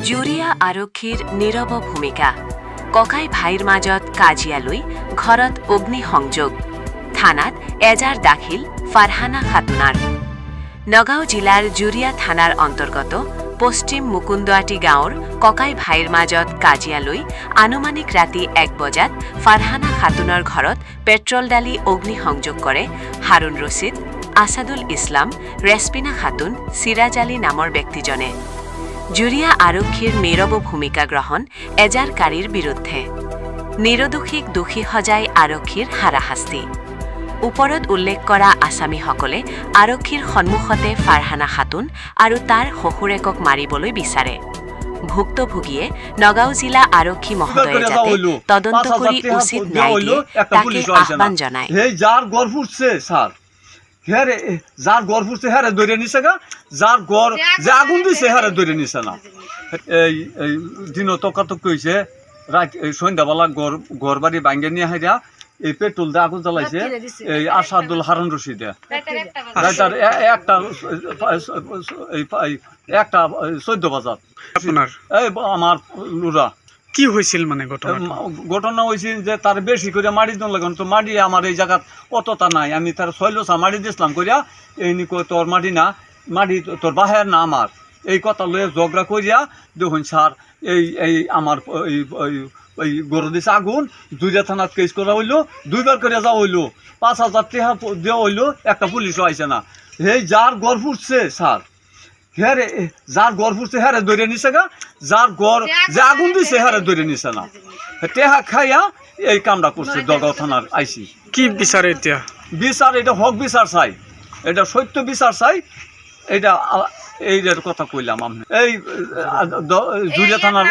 জুৰিয়া আৰক্ষীৰ নীৰৱ ভূমিকা ককাই ভাইৰ মাজত কাজিয়া লৈ ঘৰত অগ্নিসংযোগ থানাত এজাৰ দাখিল ফাৰহানা খাতুনাৰ নগাঁও জিলাৰ জুৰিয়া থানাৰ অন্তৰ্গত পশ্চিম মুকুন্দৱাটি গাঁৱৰ ককাই ভাইৰ মাজত কাজিয়া লৈ আনুমানিক ৰাতি 1 বজাত ফাৰহানা খাতুনৰ ঘৰত পেট্ৰল ডালি অগ্নিসংযোগ কৰে হাৰুণ ৰছিদ আছাদুল ইছলাম ৰেছপিনা খাতুন সিৰাজ আলী নামৰ ব্যক্তিজনে জুৰিয়া আৰক্ষীৰ নীৰৱ ভূমিকা গ্ৰহণ এজাৰকাৰীৰ বিৰুদ্ধে নিৰদোষীক দোষী সজাই আৰক্ষীৰ হাৰাশাস্তি ওপৰত উল্লেখ কৰা আছামীসকলে আৰক্ষীৰ সন্মুখতে ফাৰহানা খাতুন আৰু তাৰ শহুৰেকক মাৰিবলৈ বিচাৰে ভুক্তভোগীয়ে নগাঁও জিলা আৰক্ষী মহোদয়ে যাতে তদন্ত কৰি উচিত ন্যায় দিয়ে তাকে আহ্বান জনায় হেরে যার গড় ফুটছে হেরে ধরে নিছে গা যার গড় যে আগুন দিছে হেরে ধরে নিছে না এই দিন তকাতক কইছে সন্ধ্যাবেলা গড় বাড়ি ভাঙ্গে নিয়ে হাইরা এই পেট্রোল দিয়ে আগুন জ্বালাইছে এই আসাদুল হারুন রশিদে একটা 14 বাজার আপনার এই আমার লুরা কি হয়েছিল মানে ঘটনা হয়েছিল যে তার বেশি করে মারি দিন লাগান তো মারি আমার এই জায়গা অতটা নাই আমি তার 6 মারি দিয়েছিলাম করিয়া এই নিকো তোর মাটি না মাটি তোর বাহের না আমার এই কথা লয়ে ঝগড়া করিয়া দেখুন স্যার এই আমার ওই গরু দিছে আগুন দুইটা থানাত কেস করা হইলো 2 বার করে যাওয়া হইলো 5000 টাকা দেওয়া হইলো একটা পুলিশও আইছে না এই যার গড় ফুটছে স্যার হেরে যার গড় ফুটছে হেরে ধরে নিছে গা যার গড় যে আগুন দিছে হেরে ধরে নিছে না টেহা খাইয়া এই কামটা করছে নগাঁও থানার আইসি কি বিচার এতিয়া বিচার এটা হক বিচার চাই এটা সত্য বিচার চাই এটা এইটার কথা কইলাম আমি এই জুরিয়া থানার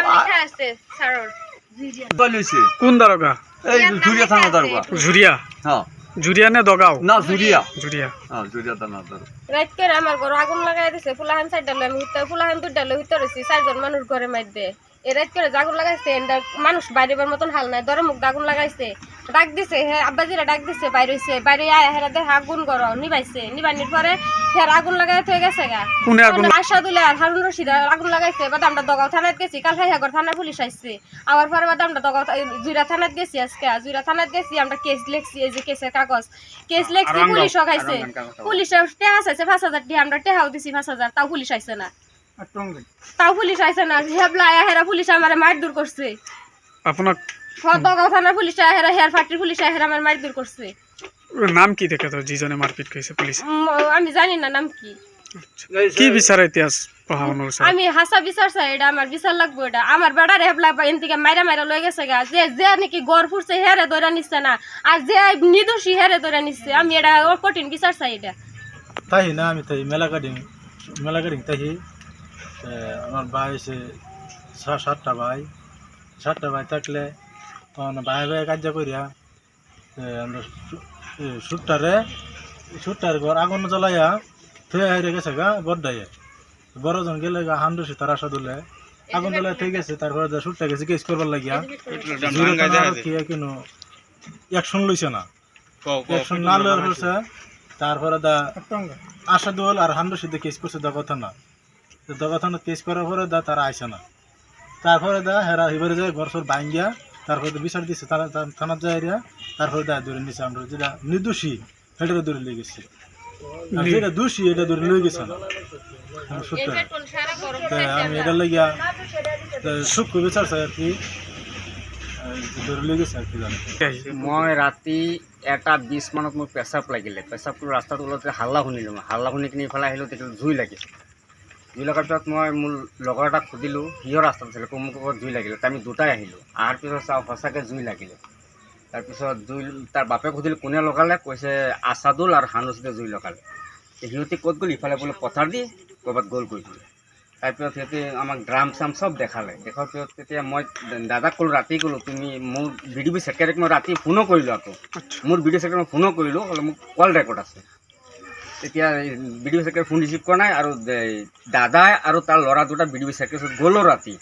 কোন দারোগা এই জুরিয়া থানা দারোগা জুরিয়া হ্যাঁ জুরিয়া না দগাও না জুরিয়া জুরিয়া হ্যাঁ জুরিয়া থানা দারোগা রাত করে আমার ঘর আগুন লাগাই দিছে ফুলাহান সাইডাল আমি ফুলাহান দুইডাল ভিতর হইছি 4 জন মানুষ ঘরে মাইরবে এই রাত করে আগুন লাগাইছে মানুষ বাইরেবার মতন হাল নাই দরে মুখ আগুন লাগাইছে ডাক দিছে হে আব্বাজিরা ডাক দিছে বাইরে হইছে বাইরে আয়া হেরা দেখ আগুন গরো নিবাইছে নিবানির পরে ফের আগুন লাগাই থয়ে গেছে গা কোনে আগুন আশাদুল আর হারুন রশিদ আগুন লাগাইছে বাদ আমরা দগাও থানাত গেছি কাল হাইহাগর থানা পুলিশ আইছে আবার পরে বাদ আমরা দগাও জুরা থানাত গেছি আজকে জুরা থানাত গেছি আমরা কেস লিখছি এই যে কেসের কাগজ কেস লিখছি পুলিশ আইছে পুলিশে টেহা চাইছে 5000 টাকা আমরা টেহাও দিছি 5000 তাও পুলিশ আইছে না তাও পুলিশ আইছে না হেবলা আয়া হেরা পুলিশ আমারে মার দূর করছে আপনার দগাও থানার পুলিশ আয়া হেরা হেয়ার ফ্যাক্টরি পুলিশ আয়া হেরা আমার মার দূর করছে নাম কি দেখে তো জিজনে মারপিট কইছে পুলিশ আমি জানি না নাম কি কি বিচার ইতিহাস প্রহানোর আমি হাসা বিচার চাই এটা আমার বিচার লাগবে এটা আমার বেড়া হেবলা এন থেকে মাইরা মাইরা লয়ে গেছে গা যে যে নাকি গড় ফুটছে হেরে ধরে নিচ্ছে না আর যে নিদোষী হেরে ধরে নিচ্ছে আমি এটা কঠিন বিচার চাই এটা তাই না আমি তাই মেলা গাড়ি তাই আমার ভাই এসে 7টা ভাই থাকলে তখন ভাই কার্য করিয়া আমরা সুটটার ঘর আগুন জ্বলাইয়া থয়ে হাইরে গেছে গা বড়াইয়ে বড়জন গেলে গা হান্ডুসি তার আশা দিলে আগুন জ্বলাই থয়ে গেছে তারপরে সুটটা গেছে কেস করবার লাগিয়া কিন্তু অ্যাকশন লইছে না অ্যাকশন না লওয়ার হচ্ছে তারপরে আশাদুল আর হান্ডুসিতে কেস করছে কথা না দগাথানা কেস করার পরে তারা আইসে না তারপরে হেরা এবারে যায় ঘর সর ভাঙ্গিয়া তারপরে বিচার দিচ্ছে তারা থানার যায় তারপরে ধরে নিচ্ছে আমরা যেটা নির্দোষী সেটা ধরে লিয়ে গেছি যেটা দোষী এটা ধরে লিয়ে গেছে না আমি এটা লাগিয়া সূক্ষ্ম বিচার চাই আর কি ধরে লিয়ে গেছে আর কি জানি মই ৰাতি 1:20 মানত মোৰ পেচাব লাগিলে পেচাবটো ৰাস্তাত ওলাওঁতে হাল্লা শুনিলোঁ হাল্লা শুনি কিনি ইফালে আহিলোঁ তেতিয়া জুই লাগিছে জুই লগাৰ পিছত মই মোৰ লগৰ এটাক সুধিলোঁ সিও ৰাস্তাত আছিলে মোক ক'ত জুই লাগিলে আমি দুটাই আহিলোঁ অহাৰ পিছত চাওঁ সঁচাকৈ জুই লাগিলে তাৰপিছত জুই তাৰ বাপেক সুধিলোঁ কোনে লগালে কৈছে আছাদুল আৰু হানুচিতে জুই লগালে সিহঁতে ক'ত গ'ল ইফালে বোলে পথাৰ দি ক'ৰবাত গ'ল কৰি দিলে তাৰপিছত সিহঁতে আমাক ড্ৰাম চাম চব দেখালে দেখাৰ পিছত তেতিয়া মই দাদাক ক'লোঁ ৰাতি ক'লোঁ তুমি মোৰ BDB ছেক্ৰেটাৰীক মই ৰাতি ফোনো কৰিলোঁ আকৌ মোৰ BDB ছেক্ৰেটাৰীক ফোনো কৰিলোঁ ক'লে মোক কল ৰেকৰ্ড আছে তেতিয়া BDB ছেক্ৰেটাৰী ফোন ৰিচিভ কৰা নাই আৰু দাদাই আৰু তাৰ ল'ৰা দুটা BDB ছেক্ৰেটাৰী গ'লোঁ ৰাতি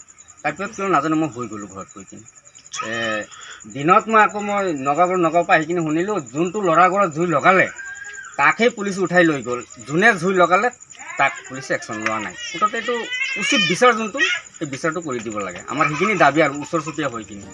তাৰপিছত কিয় নাজানো মই হৈ গ'লোঁ ঘৰত গৈ কিনে দিনত মই আকৌ মই নগাঁৱৰ পৰা আহি কিনে শুনিলোঁ যোনটো ল'ৰা ঘৰত জুই লগালে তাকে পুলিচ উঠাই লৈ গ'ল যোনে জুই লগালে তাক পুলিচে একশ্যন লোৱা নাই। মুঠতে এইটো উচিত বিচাৰ যোনটো সেই বিচাৰটো কৰি দিব লাগে। আমাৰ সেইখিনি দাবী আৰু ওচৰ চুতীয়া হৈ কিনে।